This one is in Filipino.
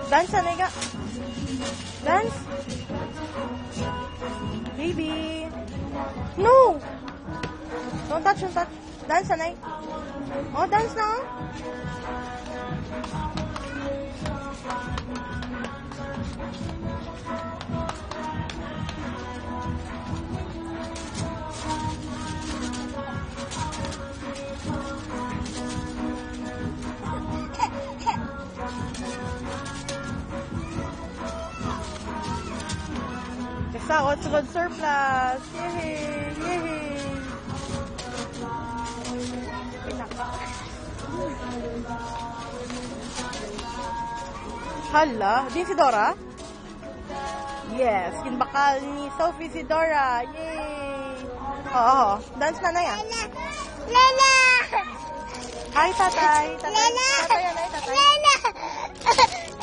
Dance, sanay ka. Dance. Baby. No! Don't touch, don't touch. Dance, sanay. Oh, dance na. Basta, what's a good surplus? Yay! Yay! Hala, di si Dora? Yes, yung bakal ni Sophie si Dora. Yay! Oo, dance na yan. Lala! Hi, tatay. Tatay. Lala! Tatay, tatay. Lala!